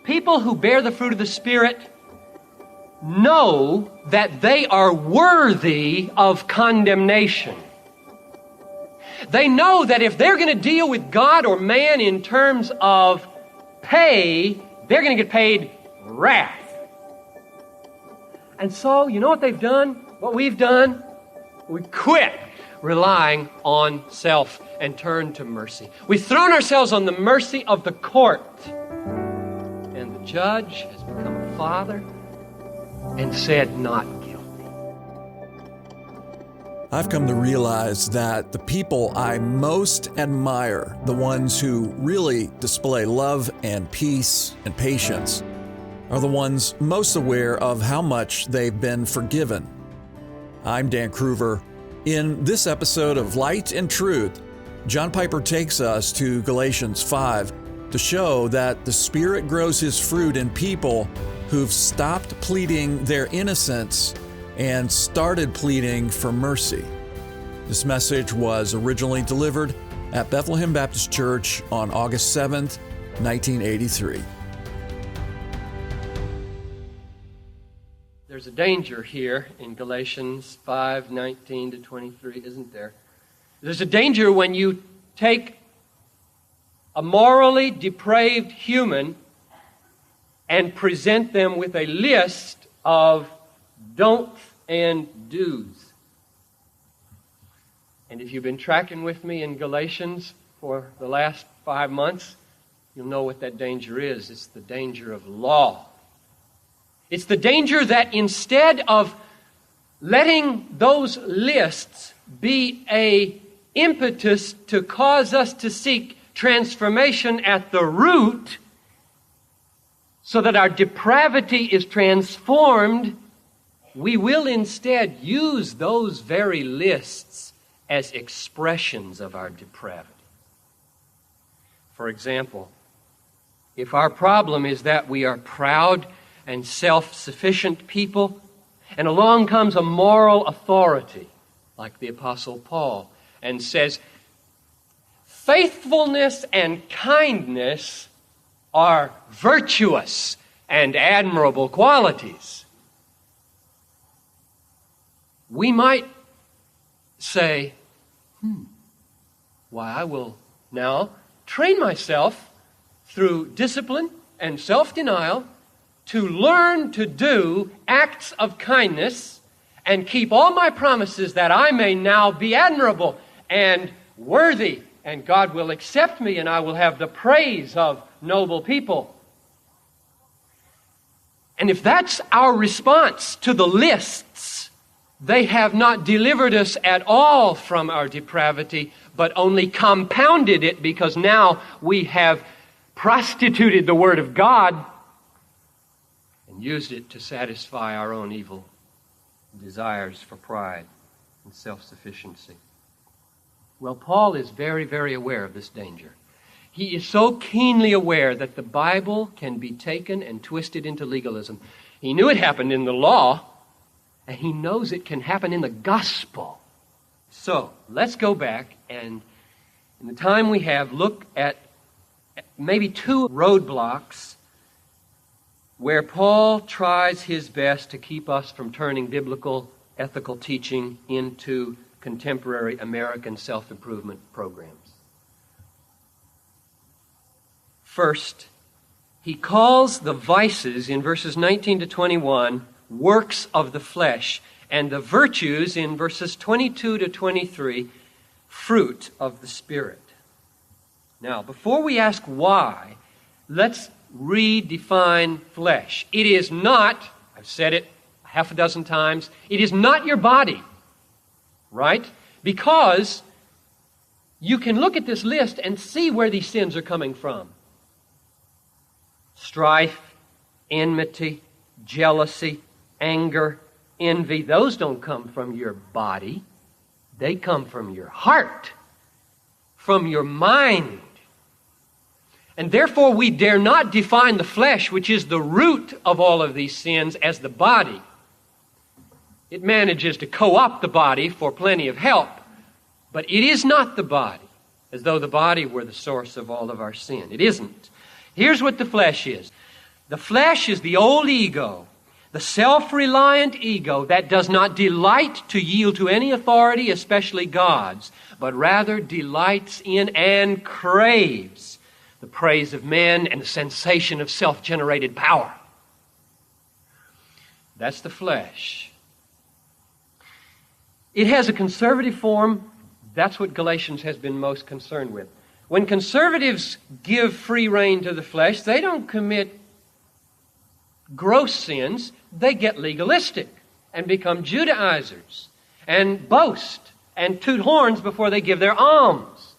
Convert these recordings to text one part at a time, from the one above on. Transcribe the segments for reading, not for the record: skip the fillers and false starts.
People who bear the fruit of the Spirit know that they are worthy of condemnation. They know that if they're going to deal with God or man in terms of pay, they're going to get paid wrath. And so, you know what they've done? What we've done? We quit relying on self and turned to mercy. We've thrown ourselves on the mercy of the court. And the judge has become a father and said, not guilty. I've come to realize that the people I most admire, the ones who really display love and peace and patience, are the ones most aware of how much they've been forgiven. I'm Dan Kruver. In this episode of Light and Truth, John Piper takes us to Galatians 5 to show that the Spirit grows His fruit in people who've stopped pleading their innocence and started pleading for mercy. This message was originally delivered at Bethlehem Baptist Church on August 7th, 1983. There's a danger here in Galatians 5:19 to 23, isn't there? There's a danger when you take a morally depraved human and present them with a list of don'ts and do's. And if you've been tracking with me in Galatians for the last 5 months, you'll know what that danger is. It's the danger of law. It's the danger that instead of letting those lists be an impetus to cause us to seek transformation at the root so that our depravity is transformed, we will instead use those very lists as expressions of our depravity. For example, if our problem is that we are proud and self-sufficient people, and along comes a moral authority, like the Apostle Paul, and says, faithfulness and kindness are virtuous and admirable qualities, we might say, why, I will now train myself through discipline and self-denial to learn to do acts of kindness and keep all my promises that I may now be admirable and worthy, and God will accept me and I will have the praise of noble people. And if that's our response to the lists, they have not delivered us at all from our depravity, but only compounded it, because now we have prostituted the Word of God and used it to satisfy our own evil desires for pride and self-sufficiency. Well, Paul is very, very aware of this danger. He is so keenly aware that the Bible can be taken and twisted into legalism. He knew it happened in the law, and he knows it can happen in the gospel. So, let's go back and, in the time we have, look at maybe 2 roadblocks where Paul tries his best to keep us from turning biblical ethical teaching into contemporary American self-improvement programs. First, he calls the vices in verses 19 to 21 works of the flesh, and the virtues in verses 22 to 23 fruit of the Spirit. Now, before we ask why, let's redefine flesh. It is not, I've said it half a dozen times, it is not your body, right? Because you can look at this list and see where these sins are coming from. Strife, enmity, jealousy, anger, envy, those don't come from your body. They come from your heart, from your mind. And therefore we dare not define the flesh, which is the root of all of these sins, as the body. It manages to co-opt the body for plenty of help, but it is not the body, as though the body were the source of all of our sin. It isn't. Here's what the flesh is. The flesh is the old ego, the self-reliant ego that does not delight to yield to any authority, especially God's, but rather delights in and craves the praise of men and the sensation of self-generated power. That's the flesh. It has a conservative form. That's what Galatians has been most concerned with. When conservatives give free rein to the flesh, they don't commit gross sins. They get legalistic and become Judaizers and boast and toot horns before they give their alms.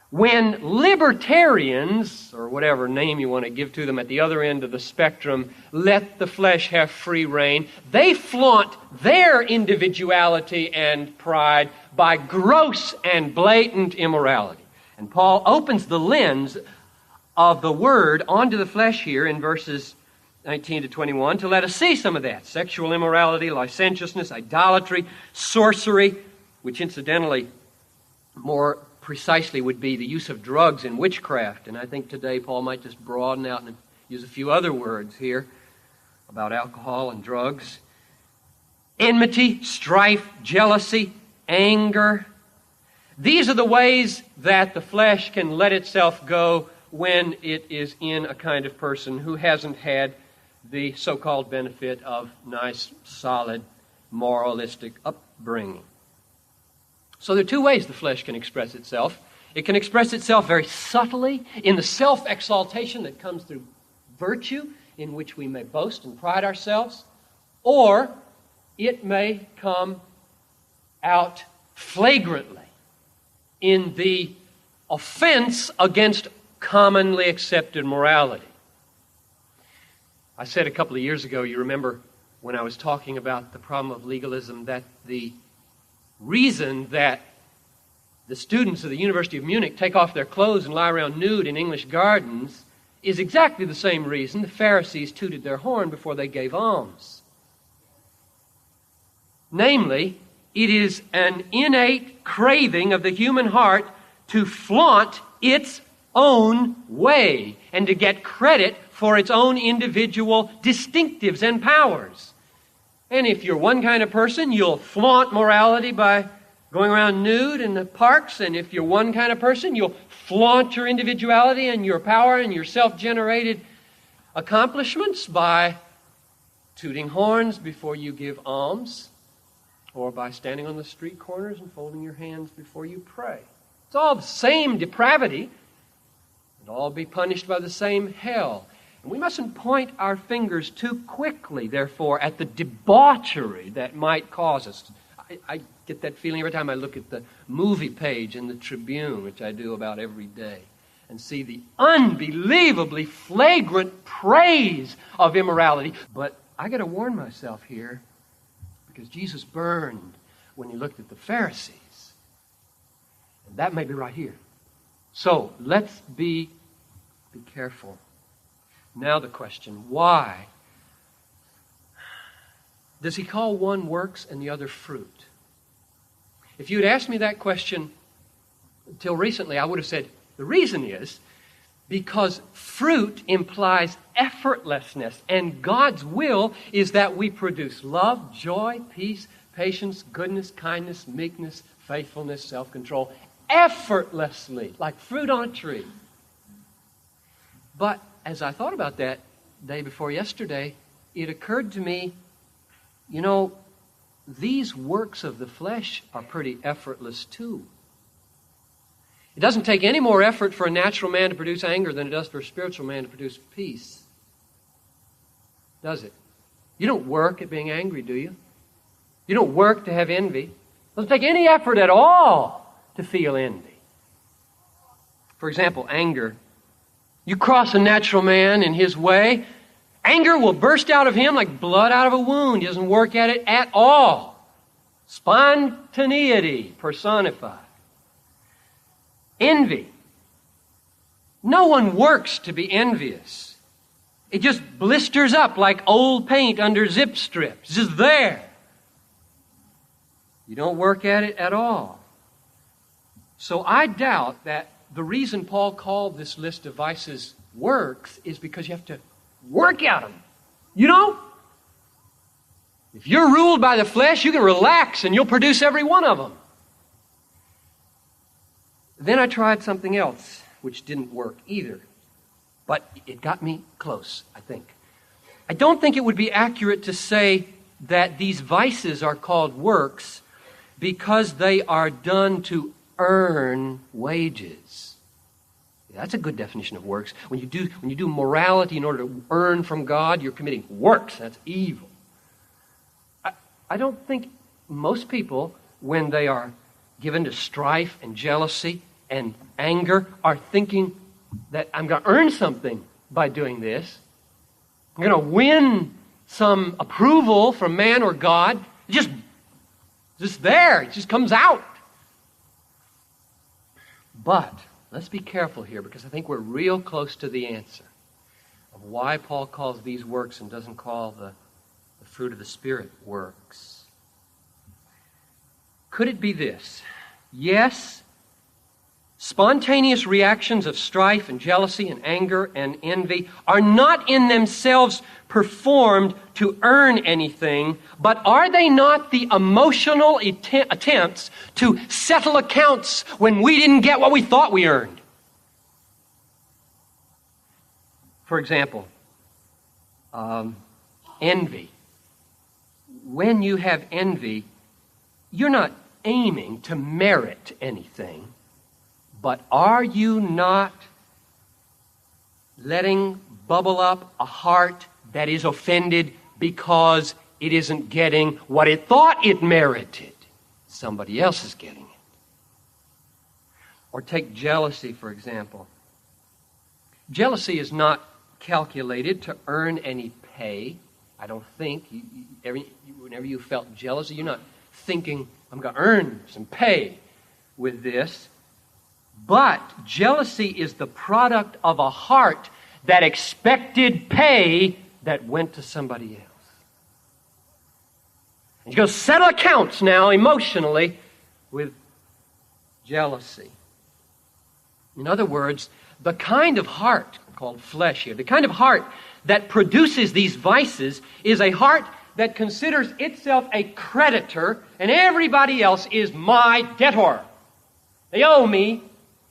When libertarians, or whatever name you want to give to them at the other end of the spectrum, let the flesh have free rein, they flaunt their individuality and pride by gross and blatant immorality. And Paul opens the lens of the Word onto the flesh here in verses 19 to 21 to let us see some of that. Sexual immorality, licentiousness, idolatry, sorcery, which incidentally more precisely would be the use of drugs and witchcraft. And I think today Paul might just broaden out and use a few other words here about alcohol and drugs. Enmity, strife, jealousy, anger. These are the ways that the flesh can let itself go when it is in a kind of person who hasn't had the so-called benefit of nice, solid, moralistic upbringing. So there are two ways the flesh can express itself. It can express itself very subtly in the self-exaltation that comes through virtue, in which we may boast and pride ourselves, or it may come out flagrantly in the offense against commonly accepted morality. I said a couple of years ago, you remember when I was talking about the problem of legalism, that the reason that the students of the University of Munich take off their clothes and lie around nude in English gardens is exactly the same reason the Pharisees tooted their horn before they gave alms. Namely, it is an innate craving of the human heart to flaunt its own way and to get credit for its own individual distinctives and powers. And if you're one kind of person, you'll flaunt morality by going around nude in the parks. And if you're one kind of person, you'll flaunt your individuality and your power and your self-generated accomplishments by tooting horns before you give alms, or by standing on the street corners and folding your hands before you pray. It's all the same depravity. It'll all be punished by the same hell. And we mustn't point our fingers too quickly, therefore, at the debauchery that might cause us. I get that feeling every time I look at the movie page in the Tribune, which I do about every day, and see the unbelievably flagrant praise of immorality. But I got to warn myself here, because Jesus burned when he looked at the Pharisees. And that may be right here. So let's be careful. Now the question, why does he call one works and the other fruit? If you had asked me that question until recently, I would have said, the reason is because fruit implies effortlessness, and God's will is that we produce love, joy, peace, patience, goodness, kindness, meekness, faithfulness, self-control, effortlessly, like fruit on a tree. But as I thought about that day before yesterday, it occurred to me, these works of the flesh are pretty effortless too. It doesn't take any more effort for a natural man to produce anger than it does for a spiritual man to produce peace. Does it? You don't work at being angry, do you? You don't work to have envy. It doesn't take any effort at all to feel envy. For example, anger. You cross a natural man in his way, anger will burst out of him like blood out of a wound. He doesn't work at it at all. Spontaneity personified. Envy. No one works to be envious. It just blisters up like old paint under zip strips. It's just there. You don't work at it at all. So I doubt that the reason Paul called this list of vices works is because you have to work at them. You know? If you're ruled by the flesh, you can relax and you'll produce every one of them. Then I tried something else, which didn't work either. But it got me close, I think. I don't think it would be accurate to say that these vices are called works because they are done to earn wages. That's a good definition of works. When you do morality in order to earn from God, you're committing works. That's evil. I don't think most people, when they are given to strife and jealousy and anger, are thinking that I'm going to earn something by doing this. I'm going to win some approval from man or God. It's just there. It just comes out. But let's be careful here, because I think we're real close to the answer of why Paul calls these works and doesn't call the fruit of the Spirit works. Could it be this? Yes, spontaneous reactions of strife and jealousy and anger and envy are not in themselves performed to earn anything, but are they not the emotional attempts to settle accounts when we didn't get what we thought we earned? For example, envy. When you have envy, you're not aiming to merit anything, but are you not letting bubble up a heart that is offended because it isn't getting what it thought it merited? Somebody else is getting it. Or take jealousy, for example. Jealousy is not calculated to earn any pay. I don't think. Whenever you felt jealousy, you're not thinking, I'm going to earn some pay with this. But jealousy is the product of a heart that expected pay that went to somebody else. And you go settle accounts now emotionally with jealousy. In other words, the kind of heart, called flesh here, the kind of heart that produces these vices is a heart that considers itself a creditor and everybody else is my debtor. They owe me.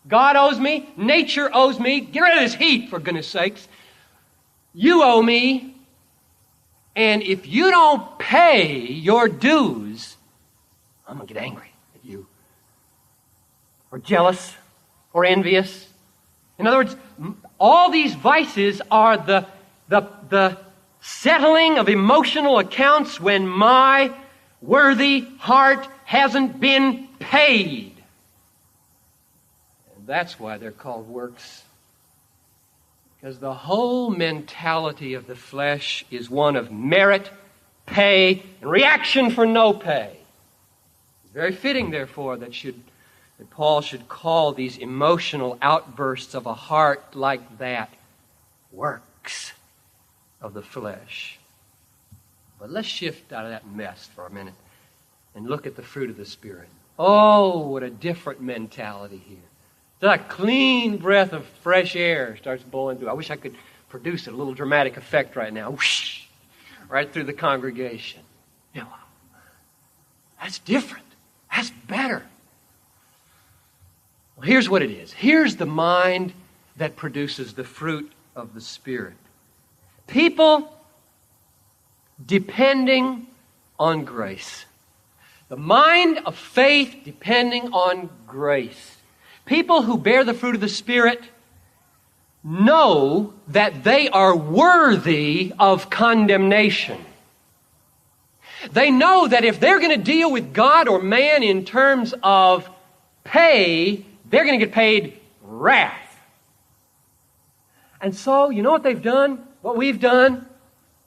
God owes me. Nature owes me. Get rid of this heat, for goodness sakes. You owe me. And if you don't pay your dues, I'm going to get angry at you. Or jealous. Or envious. In other words, all these vices are the settling of emotional accounts when my worthy heart hasn't been paid. And that's why they're called works. Because the whole mentality of the flesh is one of merit, pay, and reaction for no pay. It's very fitting, therefore, that Paul should call these emotional outbursts of a heart like that works of the flesh. But let's shift out of that mess for a minute and look at the fruit of the Spirit. Oh, what a different mentality here. It's a clean breath of fresh air starts blowing through. I wish I could produce a little dramatic effect right now. Whoosh, right through the congregation. You know, that's different. That's better. Well, here's what it is. Here's the mind that produces the fruit of the Spirit. People depending on grace. The mind of faith depending on grace. People who bear the fruit of the Spirit know that they are worthy of condemnation. They know that if they're going to deal with God or man in terms of pay, they're going to get paid wrath. And so, you know what they've done? What we've done?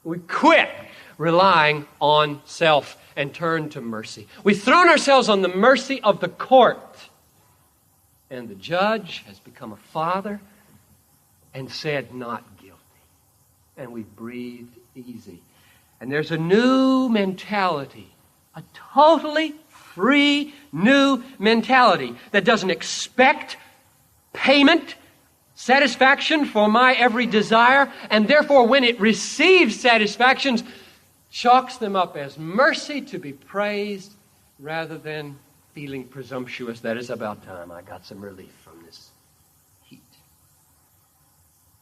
We quit relying on self and turned to mercy. We've thrown ourselves on the mercy of the court. And the judge has become a father and said, not guilty. And we breathed easy. And there's a new mentality, a totally free new mentality that doesn't expect payment satisfaction for my every desire, and therefore when it receives satisfactions, chalks them up as mercy to be praised rather than feeling presumptuous. That is about time I got some relief from this heat.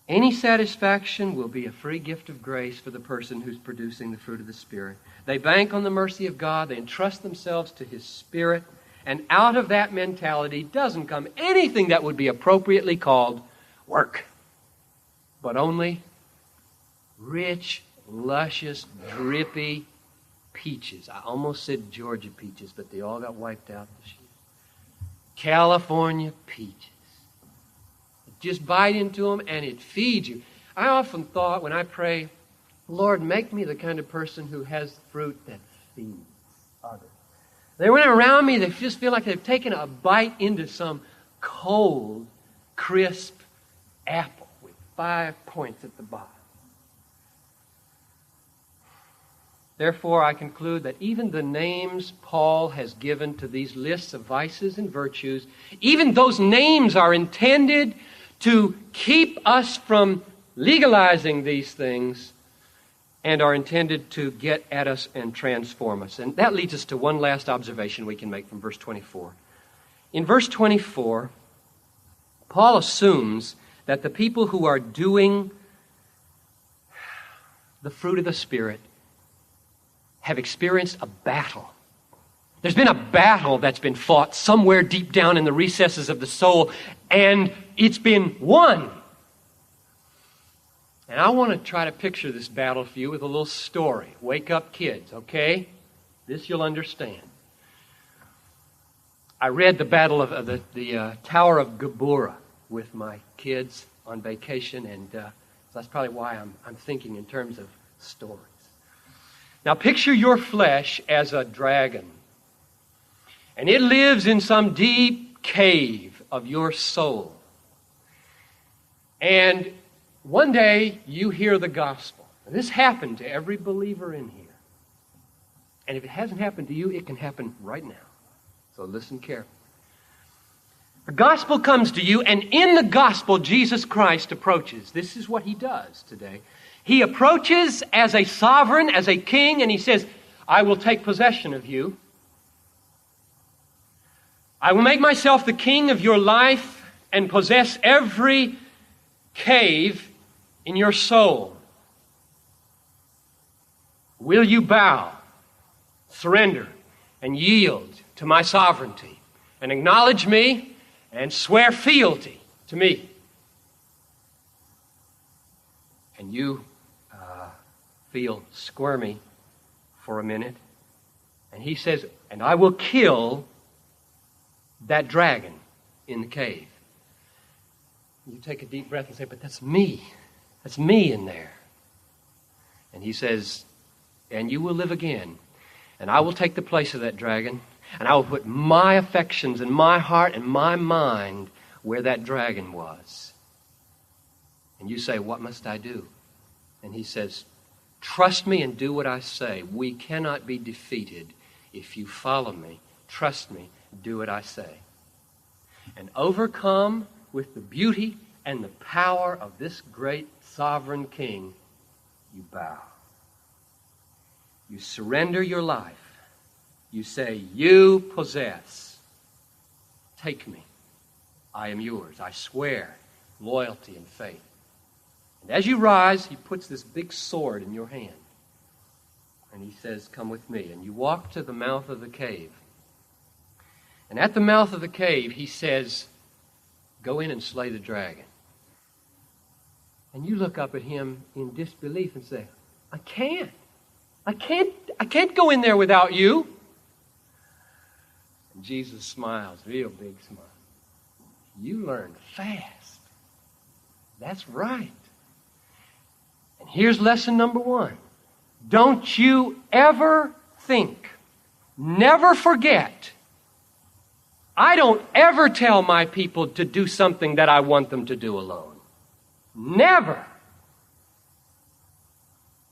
Any satisfaction will be a free gift of grace for the person who's producing the fruit of the Spirit. They bank on the mercy of God. They entrust themselves to His Spirit. And out of that mentality doesn't come anything that would be appropriately called work, but only rich, luscious, drippy peaches. I almost said Georgia peaches, but they all got wiped out this year. California peaches. Just bite into them and it feeds you. I often thought when I pray, Lord, make me the kind of person who has fruit that feeds others. They went around me, they just feel like they've taken a bite into some cold, crisp apple with 5 points at the bottom. Therefore, I conclude that even the names Paul has given to these lists of vices and virtues, even those names are intended to keep us from legalizing these things and are intended to get at us and transform us. And that leads us to one last observation we can make from verse 24. In verse 24, Paul assumes that the people who are doing the fruit of the Spirit have experienced a battle. There's been a battle that's been fought somewhere deep down in the recesses of the soul, and it's been won. And I want to try to picture this battle for you with a little story. Wake up, kids, okay? This you'll understand. I read the Battle of the Tower of Gabura with my kids on vacation, and so that's probably why I'm thinking in terms of stories. Now picture your flesh as a dragon, and it lives in some deep cave of your soul. And one day you hear the gospel. And this happened to every believer in here. And if it hasn't happened to you, it can happen right now. So listen carefully. The gospel comes to you, and in the gospel, Jesus Christ approaches. This is what He does today. He approaches as a sovereign, as a king, and He says, I will take possession of you. I will make myself the king of your life and possess every cave in your soul. Will you bow, surrender, and yield to my sovereignty, and acknowledge me and swear fealty to me? And you feel squirmy for a minute. And He says, and I will kill that dragon in the cave. You take a deep breath and say, but that's me. That's me in there. And He says, and you will live again. And I will take the place of that dragon. And I will put my affections and my heart and my mind where that dragon was. And you say, what must I do? And He says, trust me and do what I say. We cannot be defeated if you follow me. Trust me, do what I say. And overcome with the beauty and the power of this great sovereign King, you bow. You surrender your life. You say, you possess. Take me. I am yours. I swear loyalty and faith. And as you rise, He puts this big sword in your hand. And He says, come with me. And you walk to the mouth of the cave. And at the mouth of the cave, He says, go in and slay the dragon. And you look up at Him in disbelief and say, I can't go in there without you. And Jesus smiles, real big smile. You learned fast. That's right. And here's lesson number 1. Don't you ever think, never forget, I don't ever tell my people to do something that I want them to do alone. Never.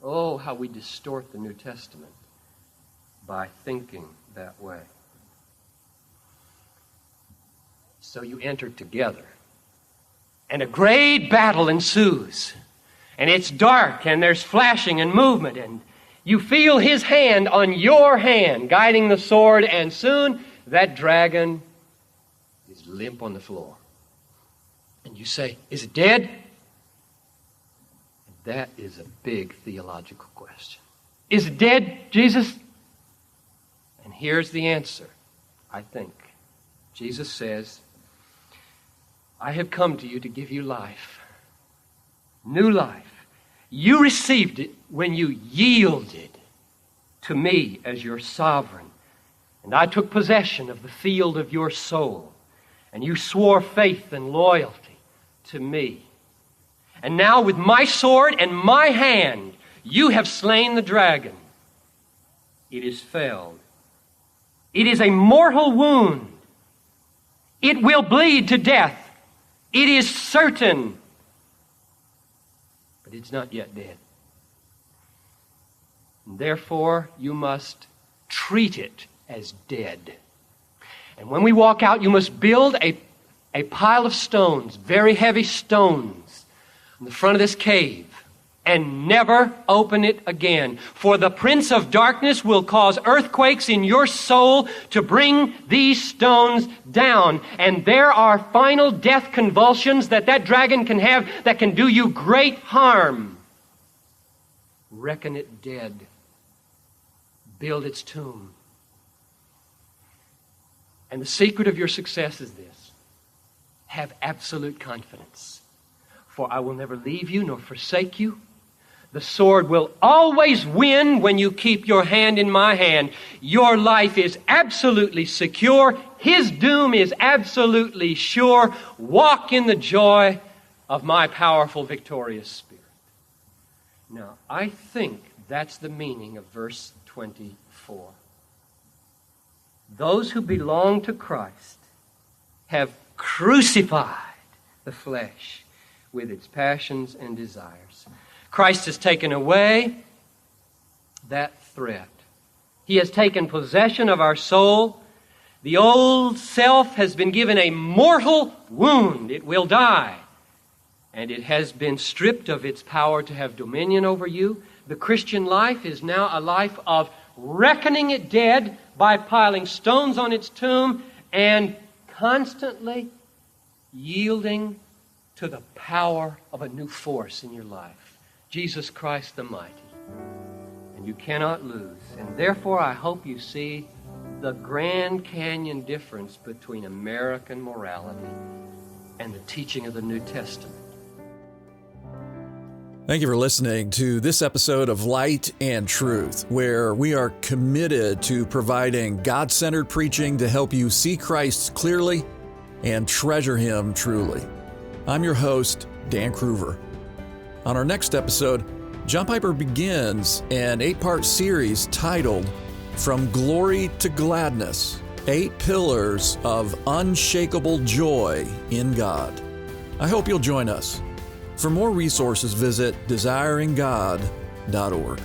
Oh, how we distort the New Testament by thinking that way. So you enter together. and a great battle ensues. And it's dark, and there's flashing and movement, and you feel his hand on your hand, guiding the sword, and soon that dragon is limp on the floor. And you say, is it dead? And that is a big theological question. Is it dead, Jesus? And here's the answer, I think. Jesus says, I have come to you to give you life, new life. You received it when you yielded to me as your sovereign. And I took possession of the field of your soul. And you swore faith and loyalty to me. And now with my sword and my hand, you have slain the dragon. It is felled. It is a mortal wound. It will bleed to death. It is certain. But it's not yet dead. And therefore, you must treat it as dead. And when we walk out, you must build a pile of stones, very heavy stones, in the front of this cave, and never open it again. For the prince of darkness will cause earthquakes in your soul to bring these stones down. And there are final death convulsions that dragon can have that can do you great harm. Reckon it dead. Build its tomb. And the secret of your success is this. Have absolute confidence. For I will never leave you nor forsake you. The sword will always win when you keep your hand in my hand. Your life is absolutely secure. His doom is absolutely sure. Walk in the joy of my powerful, victorious Spirit. Now, I think that's the meaning of verse 24. Those who belong to Christ have crucified the flesh with its passions and desires. Christ has taken away that threat. He has taken possession of our soul. The old self has been given a mortal wound. It will die. And it has been stripped of its power to have dominion over you. The Christian life is now a life of reckoning it dead by piling stones on its tomb and constantly yielding to the power of a new force in your life. Jesus Christ the Mighty. And you cannot lose. And therefore I hope you see the Grand Canyon difference between American morality and the teaching of the New Testament. Thank you for listening to this episode of Light and Truth, where we are committed to providing God-centered preaching to help you see Christ clearly and treasure Him truly. I'm your host, Dan Kruver. On our next episode, John Piper begins an 8-part series titled From Glory to Gladness, 8 Pillars of Unshakable Joy in God. I hope you'll join us. For more resources, visit desiringgod.org.